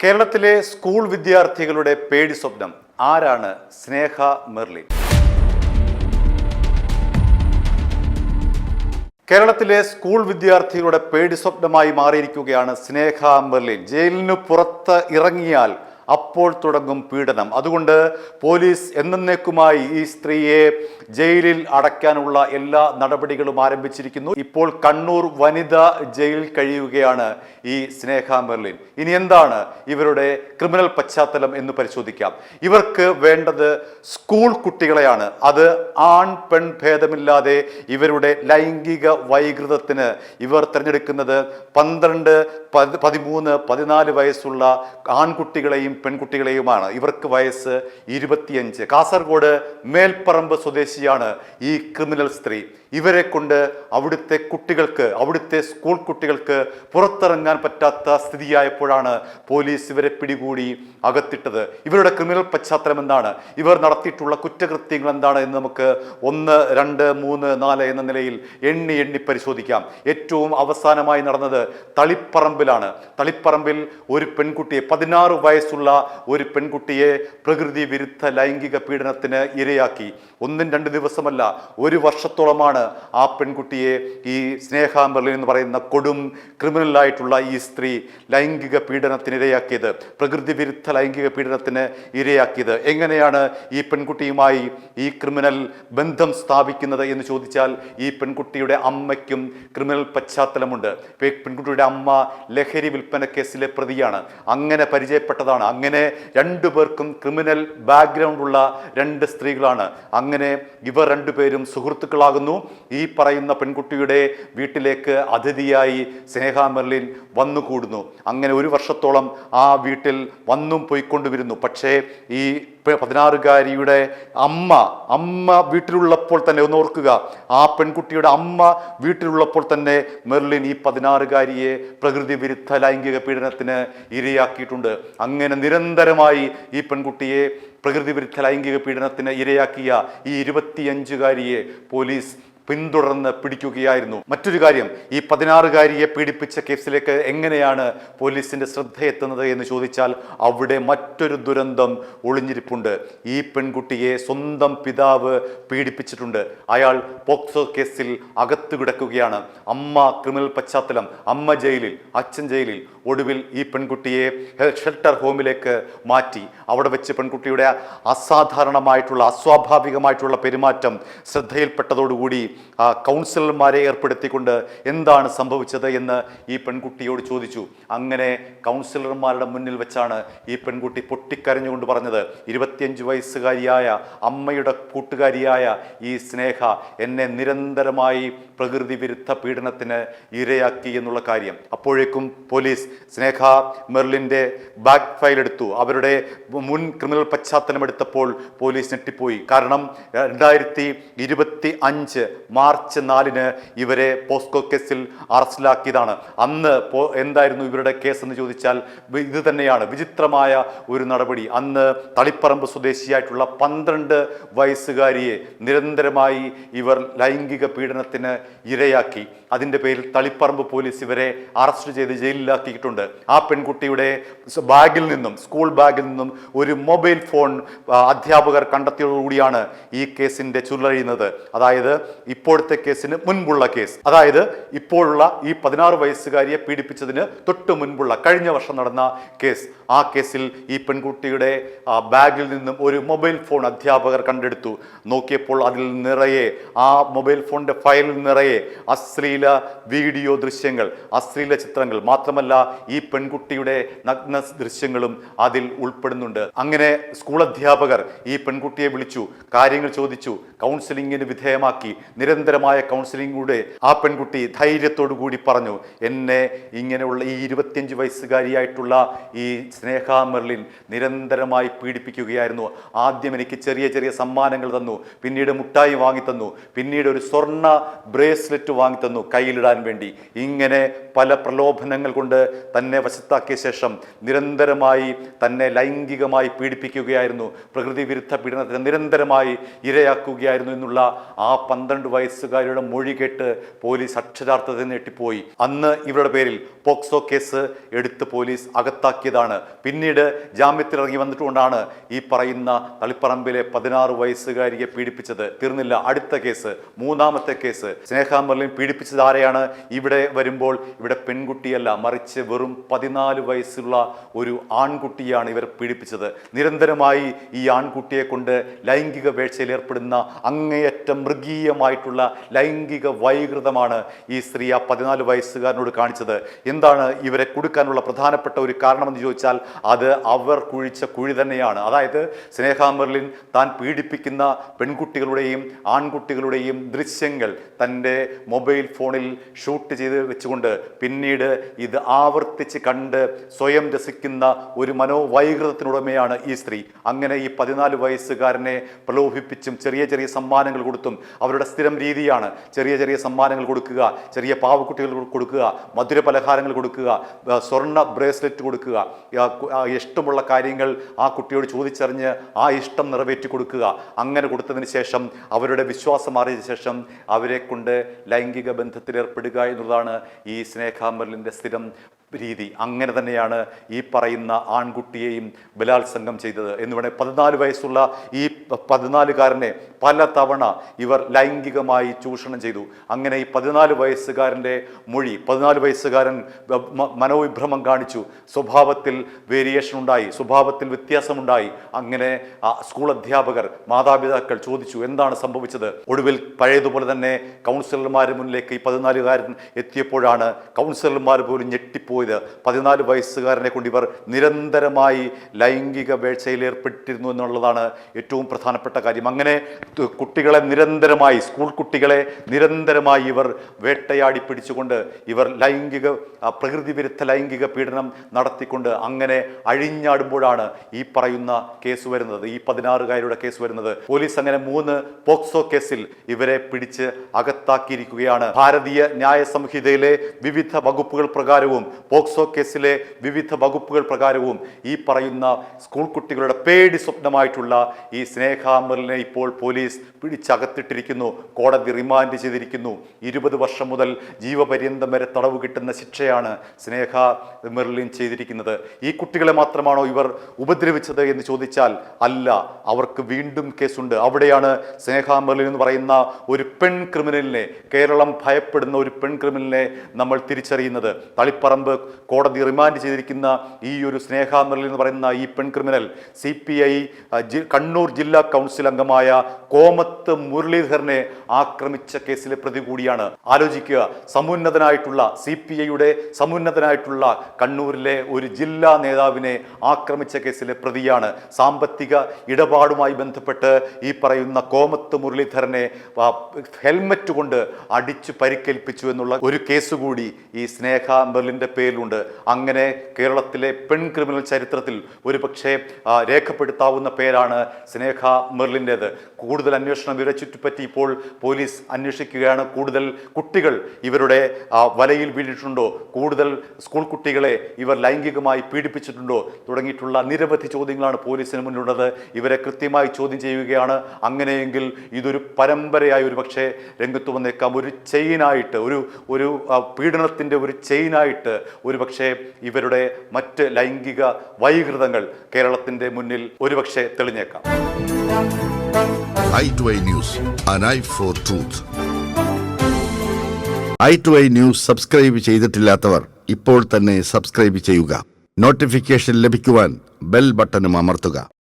കേരളത്തിലെ സ്കൂൾ വിദ്യാർത്ഥികളുടെ പേടി സ്വപ്നം ആരാണ്? സ്നേഹ മെർലിൻ. കേരളത്തിലെ സ്കൂൾ വിദ്യാർത്ഥികളുടെ പേടി സ്വപ്നമായി മാറിയിരിക്കുകയാണ് സ്നേഹ മെർലിൻ. ജയിലിനു പുറത്ത് ഇറങ്ങിയാൽ അപ്പോൾ തുടങ്ങും പീഡനം. അതുകൊണ്ട് പോലീസ് എന്നേക്കുമായി ഈ സ്ത്രീയെ ജയിലിൽ അടയ്ക്കാനുള്ള എല്ലാ നടപടികളും ആരംഭിച്ചിരിക്കുന്നു. ഇപ്പോൾ കണ്ണൂർ വനിതാ ജയിലിൽ കഴിയുകയാണ് ഈ സ്നേഹ മെർലിൻ. ഇനി എന്താണ് ഇവരുടെ ക്രിമിനൽ പശ്ചാത്തലം എന്ന് പരിശോധിക്കാം. ഇവർക്ക് വേണ്ടത് സ്കൂൾ കുട്ടികളെയാണ്. അത് ആൺ പെൺ ഭേദമില്ലാതെ ഇവരുടെ ലൈംഗിക വൈകൃതത്തിന് ഇവർ തിരഞ്ഞെടുക്കുന്നത് 12, 13, 14 വയസ്സുള്ള ആൺകുട്ടികളെയും പെൺകുട്ടികളെയുമാണ്. ഇവർക്ക് വയസ്സ് 25. കാസർഗോഡ് മേൽപ്പറമ്പ് സ്വദേശിയാണ് ഈ ക്രിമിനൽ സ്ത്രീ. ഇവരെ കൊണ്ട് അവിടുത്തെ കുട്ടികൾക്ക്, അവിടുത്തെ സ്കൂൾ കുട്ടികൾക്ക് പുറത്തിറങ്ങാൻ പറ്റാത്ത സ്ഥിതിയായപ്പോഴാണ് പോലീസ് ഇവരെ പിടികൂടി അകത്തിട്ടത്. ഇവരുടെ ക്രിമിനൽ പശ്ചാത്തലം എന്താണ്, ഇവർ നടത്തിയിട്ടുള്ള കുറ്റകൃത്യങ്ങൾ എന്താണ് എന്ന് നമുക്ക് 1, 2, 3, 4 എന്ന നിലയിൽ എണ്ണി പരിശോധിക്കാം. ഏറ്റവും അവസാനമായി നടന്നത് തളിപ്പറമ്പിലാണ്. തളിപ്പറമ്പിൽ ഒരു പെൺകുട്ടിയെ, 16 വയസ്സുള്ള ഒരു പെൺകുട്ടിയെ പ്രകൃതി വിരുദ്ധ ലൈംഗിക പീഡനത്തിന് ഇരയാക്കി. 1-2 ദിവസമല്ല, 1 വർഷത്തോളമാണ് ആ പെൺകുട്ടിയെ ഈ സ്നേഹ മെർലിൻ എന്ന് പറയുന്ന കൊടും ക്രിമിനലായിട്ടുള്ള ഈ സ്ത്രീ ലൈംഗിക പീഡനത്തിന് ഇരയാക്കിയത്, പ്രകൃതി വിരുദ്ധ ലൈംഗിക പീഡനത്തിന് ഇരയാക്കിയത്. എങ്ങനെയാണ് ഈ പെൺകുട്ടിയുമായി ഈ ക്രിമിനൽ ബന്ധം സ്ഥാപിക്കുന്നത് എന്ന് ചോദിച്ചാൽ, ഈ പെൺകുട്ടിയുടെ അമ്മയ്ക്കും ക്രിമിനൽ പശ്ചാത്തലമുണ്ട്. പെൺകുട്ടിയുടെ അമ്മ ലഹരി വിൽപ്പന കേസിലെ പ്രതിയാണ്. അങ്ങനെ പരിചയപ്പെട്ടതാണ്. അങ്ങനെ 2 പേർക്കും ക്രിമിനൽ ബാക്ക്ഗ്രൗണ്ട് ഉള്ള 2 സ്ത്രീകളാണ്. അങ്ങനെ ഇവർ 2 പേരും സുഹൃത്തുക്കളാകുന്നു. ഈ പറയുന്ന പെൺകുട്ടിയുടെ വീട്ടിലേക്ക് അതിഥിയായി സ്നേഹ മെർലിൻ വന്നുകൂടുന്നു. അങ്ങനെ 1 വർഷത്തോളം ആ വീട്ടിൽ വന്നും പോയിക്കൊണ്ടുവരുന്നു. പക്ഷേ ഈ 16-കാരിയുടെ അമ്മ വീട്ടിലുള്ളപ്പോൾ തന്നെ, ഒന്ന് ഓർക്കുക, ആ പെൺകുട്ടിയുടെ അമ്മ വീട്ടിലുള്ളപ്പോൾ തന്നെ മെർലിൻ ഈ 16-കാരിയെ പ്രകൃതി വിരുദ്ധ ലൈംഗിക പീഡനത്തിന് ഇരയാക്കിയിട്ടുണ്ട്. അങ്ങനെ നിരന്തരമായി ഈ പെൺകുട്ടിയെ പ്രകൃതി വിരുദ്ധ ലൈംഗിക പീഡനത്തിന് ഇരയാക്കിയ ഈ 25-കാരിയെ പോലീസ് പിന്തുടർന്ന് പിടിക്കുകയായിരുന്നു. മറ്റൊരു കാര്യം, ഈ 16-കാരിയെ പീഡിപ്പിച്ച കേസിലേക്ക് എങ്ങനെയാണ് പോലീസിന്റെ ശ്രദ്ധയെത്തുന്നത് എന്ന് ചോദിച്ചാൽ, അവിടെ മറ്റൊരു ദുരന്തം ഒളിഞ്ഞിരിപ്പുണ്ട്. ഈ പെൺകുട്ടിയെ സ്വന്തം പിതാവ് പീഡിപ്പിച്ചിട്ടുണ്ട്. അയാൾ പോക്സോ കേസിൽ അകത്തു കിടക്കുകയാണ്. അമ്മ ക്രിമിനൽ പശ്ചാത്തലം, അമ്മ ജയിലിൽ, അച്ഛൻ ജയിലിൽ. ഒടുവിൽ ഈ പെൺകുട്ടിയെ ഷെൽട്ടർ ഹോമിലേക്ക് മാറ്റി. അവിടെ വെച്ച് പെൺകുട്ടിയുടെ അസാധാരണമായിട്ടുള്ള, അസ്വാഭാവികമായിട്ടുള്ള പെരുമാറ്റം ശ്രദ്ധയിൽപ്പെട്ടതോടുകൂടി കൗൺസിലർമാരെ ഏർപ്പെടുത്തിക്കൊണ്ട് എന്താണ് സംഭവിച്ചത് എന്ന് ഈ പെൺകുട്ടിയോട് ചോദിച്ചു. അങ്ങനെ കൗൺസിലർമാരുടെ മുന്നിൽ വെച്ചാണ് ഈ പെൺകുട്ടി പൊട്ടിക്കരഞ്ഞുകൊണ്ട് പറഞ്ഞത്, 25 വയസ്സുകാരിയായ അമ്മയുടെ കൂട്ടുകാരിയായ ഈ സ്നേഹ എന്നെ നിരന്തരമായി പ്രകൃതി വിരുദ്ധ പീഡനത്തിന് ഇരയാക്കി എന്നുള്ള കാര്യം. അപ്പോഴേക്കും പോലീസ് സ്നേഹ മെർലിൻ്റെ ബാക്ക് ഫയൽ എടുത്തു. അവരുടെ മുൻ ക്രിമിനൽ പശ്ചാത്തലം എടുത്തപ്പോൾ പോലീസ് ഞെട്ടിപ്പോയി. കാരണം 2025 മാർച്ച് 4-ന് ഇവരെ പോസ്കോ കേസിൽ അറസ്റ്റിലാക്കിയതാണ്. അന്ന് എന്തായിരുന്നു ഇവരുടെ കേസ് എന്ന് ചോദിച്ചാൽ, ഇത് തന്നെയാണ്, വിചിത്രമായ ഒരു നടപടി. അന്ന് തളിപ്പറമ്പ് സ്വദേശിയായിട്ടുള്ള 12 വയസ്സുകാരിയെ നിരന്തരമായി ഇവർ ലൈംഗിക പീഡനത്തിന് ഇരയാക്കി. അതിൻ്റെ പേരിൽ തളിപ്പറമ്പ് പോലീസ് ഇവരെ അറസ്റ്റ് ചെയ്ത് ജയിലിലാക്കിയിട്ടുണ്ട്. ആ പെൺകുട്ടിയുടെ ബാഗിൽ നിന്നും, സ്കൂൾ ബാഗിൽ നിന്നും ഒരു മൊബൈൽ ഫോൺ അധ്യാപകർ കണ്ടെത്തിയതോടുകൂടിയാണ് ഈ കേസിൻ്റെ ചുരുളഴിയുന്നത്. അതായത് ഇപ്പോഴത്തെ കേസിന് മുൻപുള്ള കേസ്, അതായത് ഇപ്പോഴുള്ള ഈ 16 വയസ്സുകാരിയെ പീഡിപ്പിച്ചതിന് തൊട്ട് മുൻപുള്ള കഴിഞ്ഞ വർഷം നടന്ന കേസ്. ആ കേസിൽ ഈ പെൺകുട്ടിയുടെ ബാഗിൽ നിന്നും ഒരു മൊബൈൽ ഫോൺ അധ്യാപകർ കണ്ടെടുത്തു. നോക്കിയപ്പോൾ അതിൽ നിറയെ, ആ മൊബൈൽ ഫോണിന്റെ ഫയലിൽ നിറയെ അശ്ലീല വീഡിയോ ദൃശ്യങ്ങൾ, അശ്ലീല ചിത്രങ്ങൾ, മാത്രമല്ല ഈ പെൺകുട്ടിയുടെ നഗ്ന ദൃശ്യങ്ങളും അതിൽ ഉൾപ്പെടുന്നുണ്ട്. അങ്ങനെ സ്കൂൾ അധ്യാപകർ ഈ പെൺകുട്ടിയെ വിളിച്ചു, കാര്യങ്ങൾ ചോദിച്ചു, കൗൺസിലിങ്ങിന് വിധേയമാക്കി. നിരന്തരമായ കൗൺസിലിങ്ങിലൂടെ ആ പെൺകുട്ടി ധൈര്യത്തോടു കൂടി പറഞ്ഞു, എന്നെ ഇങ്ങനെയുള്ള ഈ 25 വയസ്സുകാരിയായിട്ടുള്ള ഈ സ്നേഹ മെർലിൻ നിരന്തരമായി പീഡിപ്പിക്കുകയായിരുന്നു. ആദ്യം എനിക്ക് ചെറിയ ചെറിയ സമ്മാനങ്ങൾ തന്നു, പിന്നീട് മുട്ടായി വാങ്ങി തന്നു, പിന്നീട് ഒരു സ്വർണ്ണ ബ്രേസ് ബ്രേസ്ലെറ്റ് വാങ്ങിത്തന്നു കയ്യിലിടാൻ വേണ്ടി. ഇങ്ങനെ പല പ്രലോഭനങ്ങൾ കൊണ്ട് തന്നെ വശത്താക്കിയ ശേഷം നിരന്തരമായി തന്നെ ലൈംഗികമായി പീഡിപ്പിക്കുകയായിരുന്നു, പ്രകൃതി വിരുദ്ധ പീഡനത്തിന് നിരന്തരമായി ഇരയാക്കുകയായിരുന്നു എന്നുള്ള ആ 12 വയസ്സുകാരുടെ മൊഴി കേട്ട് പോലീസ് അക്ഷരാർത്ഥത്തിൽ ഞെട്ടിപ്പോയി. അന്ന് ഇവരുടെ പേരിൽ പോക്സോ കേസ് എടുത്ത് പോലീസ് അകത്താക്കിയതാണ്. പിന്നീട് ജാമ്യത്തിൽ ഇറങ്ങി വന്നിട്ടുകൊണ്ടാണ് ഈ പറയുന്ന തളിപ്പറമ്പിലെ 16 വയസ്സുകാരിയെ പീഡിപ്പിച്ചത്. തീർന്നില്ല, അടുത്ത കേസ്, മൂന്നാമത്തെ കേസ്. സ്നേഹ മെർലിൻ പീഡിപ്പിച്ചത് ആരെയാണ്? ഇവിടെ വരുമ്പോൾ ഇവിടെ പെൺകുട്ടിയല്ല, മറിച്ച് വെറും 14 വയസ്സുള്ള ഒരു ആൺകുട്ടിയാണ് ഇവർ പീഡിപ്പിച്ചത്. നിരന്തരമായി ഈ ആൺകുട്ടിയെ കൊണ്ട് ലൈംഗിക വേഴ്ചയിൽ ഏർപ്പെടുന്ന അങ്ങേയറ്റം മൃഗീയമായിട്ടുള്ള ലൈംഗിക വൈകൃതമാണ് ഈ സ്ത്രീ ആ 14 വയസ്സുകാരനോട് കാണിച്ചത്. എന്താണ് ഇവരെ കൊടുക്കാനുള്ള പ്രധാനപ്പെട്ട ഒരു കാരണമെന്ന് ചോദിച്ചാൽ അത് അവർ കുഴിച്ച കുഴി തന്നെയാണ്. അതായത് സ്നേഹ മെർലിൻ താൻ പീഡിപ്പിക്കുന്ന പെൺകുട്ടികളുടെയും ആൺകുട്ടികളുടെയും ദൃശ്യങ്ങൾ തൻ്റെ മൊബൈൽ ഫോണിൽ ഷൂട്ട് ചെയ്ത് വെച്ചുകൊണ്ട് പിന്നീട് ഇത് ആവർത്തിച്ച് കണ്ട് സ്വയം രസിക്കുന്ന ഒരു മനോവൈകൃതത്തിനുടമയാണ് ഈ സ്ത്രീ. അങ്ങനെ ഈ 14 വയസ്സുകാരനെ പ്രലോഭിപ്പിച്ചും ചെറിയ ചെറിയ സമ്മാനങ്ങൾ കൊടുത്തും, അവരുടെ സ്ഥിരം രീതിയാണ് ചെറിയ ചെറിയ സമ്മാനങ്ങൾ കൊടുക്കുക, ചെറിയ പാവക്കുട്ടികൾ കൊടുക്കുക, മധുര പലഹാരങ്ങൾ കൊടുക്കുക, സ്വർണ്ണ ബ്രേസ്ലെറ്റ് കൊടുക്കുക, ഇഷ്ടമുള്ള കാര്യങ്ങൾ ആ കുട്ടിയോട് ചോദിച്ചറിഞ്ഞ് ആ ഇഷ്ടം നിറവേറ്റി കൊടുക്കുക. അങ്ങനെ കൊടുത്തതിന് ശേഷം അവരുടെ വിശ്വാസം മാറിയ ശേഷം അവരെ കൊണ്ട് ലൈംഗിക ബന്ധത്തിലേർപ്പെടുക എന്നുള്ളതാണ് ഈ സ്നേഹ മെർലിൻ്റെ സ്ഥിരം രീതി. അങ്ങനെ തന്നെയാണ് ഈ പറയുന്ന ആൺകുട്ടിയെയും ബലാത്സംഗം ചെയ്തത് എന്ന് വേണേൽ. 14 വയസ്സുള്ള ഈ 14കാരനെ പല തവണ ഇവർ ലൈംഗികമായി ചൂഷണം ചെയ്തു. അങ്ങനെ ഈ 14 വയസ്സുകാരൻ്റെ മൊഴി, 14 വയസ്സുകാരൻ മനോവിഭ്രമം കാണിച്ചു, സ്വഭാവത്തിൽ വേരിയേഷൻ ഉണ്ടായി, സ്വഭാവത്തിൽ വ്യത്യാസമുണ്ടായി. അങ്ങനെ സ്കൂൾ അധ്യാപകർ, മാതാപിതാക്കൾ ചോദിച്ചു എന്താണ് സംഭവിച്ചത്. ഒടുവിൽ പഴയതുപോലെ തന്നെ കൗൺസിലർമാരുടെ മുന്നിലേക്ക് ഈ 14കാരൻ എത്തിയപ്പോഴാണ് കൗൺസിലർമാർ പോലും ഞെട്ടിപ്പോയത്. 14 വയസ്സുകാരനെ കൊണ്ട് ഇവർ നിരന്തരമായി ലൈംഗിക വേഴ്ചയിൽ ഏർപ്പെട്ടിരുന്നു എന്നുള്ളതാണ് ഏറ്റവും പ്രധാനപ്പെട്ട കാര്യം. അങ്ങനെ കുട്ടികളെ നിരന്തരമായി, സ്കൂൾ കുട്ടികളെ നിരന്തരമായി ഇവർ വേട്ടയാടി പിടിച്ചുകൊണ്ട് ഇവർ പ്രകൃതി വിരുദ്ധ ലൈംഗിക പീഡനം നടത്തിക്കൊണ്ട് അങ്ങനെ അഴിഞ്ഞാടുമ്പോഴാണ് ഈ പറയുന്ന കേസ് വരുന്നത്, ഈ 16കാരുടെ കേസ് വരുന്നത്. പോലീസ് അങ്ങനെ 3 പോക്സോ കേസിൽ ഇവരെ പിടിച്ച് അകത്താക്കിയിരിക്കുകയാണ്. ഭാരതീയ ന്യായ സംഹിതയിലെ വിവിധ വകുപ്പുകൾ പ്രകാരവും പോക്സോ കേസിലെ വിവിധ വകുപ്പുകൾ പ്രകാരവും ഈ പറയുന്ന സ്കൂൾ കുട്ടികളുടെ പേടി സ്വപ്നമായിട്ടുള്ള ഈ സ്നേഹ മെർലിനെ ഇപ്പോൾ പോലീസ് പിടിച്ചകത്തിട്ടിരിക്കുന്നു. കോടതി റിമാൻഡ് ചെയ്തിരിക്കുന്നു. 20 വർഷം മുതൽ ജീവപര്യന്തം വരെ തടവ് കിട്ടുന്ന ശിക്ഷയാണ് സ്നേഹ മെർലിൻ ചെയ്തിരിക്കുന്നത്. ഈ കുട്ടികളെ മാത്രമാണോ ഇവർ ഉപദ്രവിച്ചത് എന്ന് ചോദിച്ചാൽ അല്ല, അവർക്ക് വീണ്ടും കേസുണ്ട്. അവിടെയാണ് സ്നേഹ മെർലിൻ എന്ന് പറയുന്ന ഒരു പെൺ ക്രിമിനലിനെ, കേരളം ഭയപ്പെടുന്ന ഒരു പെൺ ക്രിമിനലിനെ നമ്മൾ തിരിച്ചറിയുന്നത്. തളിപ്പറമ്പ് കോടതി റിമാൻഡ് ചെയ്തിരിക്കുന്ന ഈ ഒരു സ്നേഹ മെർലിൻ എന്ന് പറയുന്ന ഈ പെൺ ക്രിമിനൽ CPI കണ്ണൂർ ജില്ലാ കൗൺസിൽ അംഗമായ കോമത്ത് മുരളീധരനെ ആക്രമിച്ച കേസിലെ പ്രതി കൂടിയാണ്. ആലോചിക്കുക, സമുന്നതനായിട്ടുള്ള CPIയുടെ സമുന്നതനായിട്ടുള്ള കണ്ണൂരിലെ ഒരു ജില്ലാ നേതാവിനെ ആക്രമിച്ച കേസിലെ പ്രതിയാണ്. സാമ്പത്തിക ഇടപാടുമായി ബന്ധപ്പെട്ട് ഈ പറയുന്ന കോമത്ത് മുരളീധരനെ ഹെൽമറ്റ് കൊണ്ട് അടിച്ചു പരിക്കേൽപ്പിച്ചു എന്നുള്ള ഒരു കേസ് കൂടി ഈ സ്നേഹ മെർലിൻ്റെ പേരിലുണ്ട്. അങ്ങനെ കേരളത്തിലെ പെൺ ക്രിമിനൽ ചരിത്രത്തിൽ ഒരു പക്ഷേ രേഖപ്പെടുത്താവുന്ന പേരാണ് സ്നേഹ മെർലിൻ്റേത്. കൂടുതൽ അന്വേഷണം ഇവരെ ചുറ്റിപ്പറ്റി ഇപ്പോൾ പോലീസ് അന്വേഷിക്കുകയാണ്. കൂടുതൽ കുട്ടികൾ ഇവരുടെ വലയിൽ വീണിട്ടുണ്ടോ, കൂടുതൽ സ്കൂൾ കുട്ടികളെ ഇവർ ലൈംഗികമായി പീഡിപ്പിച്ചിട്ടുണ്ടോ തുടങ്ങിയിട്ടുള്ള നിരവധി ചോദ്യങ്ങളാണ് പോലീസിന് മുന്നിലുള്ളത്. ഇവരെ കൃത്യമായി ചോദ്യം ചെയ്യുകയാണ്. അങ്ങനെയെങ്കിൽ ഇതൊരു പരമ്പരയായി ഒരു പക്ഷേ രംഗത്ത് വന്നേക്കാം. ഒരു ചെയിനായിട്ട്, ഒരു പീഡനത്തിൻ്റെ ഒരു ചെയിനായിട്ട് ഒരു പക്ഷേ ഇവരുടെ മറ്റ് ലൈംഗിക വൈകൃതങ്ങൾ കേരളത്തിൻ്റെ മുന്നിൽ ഒരുപക്ഷെ തെളിഞ്ഞേക്കാം. i2i News, an eye for truth. i2i News subscribe ചെയ്തിട്ടില്ലാത്തവർ ഇപ്പോൾ തന്നെ സബ്സ്ക്രൈബ് ചെയ്യുക. നോട്ടിഫിക്കേഷൻ ലഭിക്കുവാൻ ബെൽ ബട്ടണും അമർത്തുക.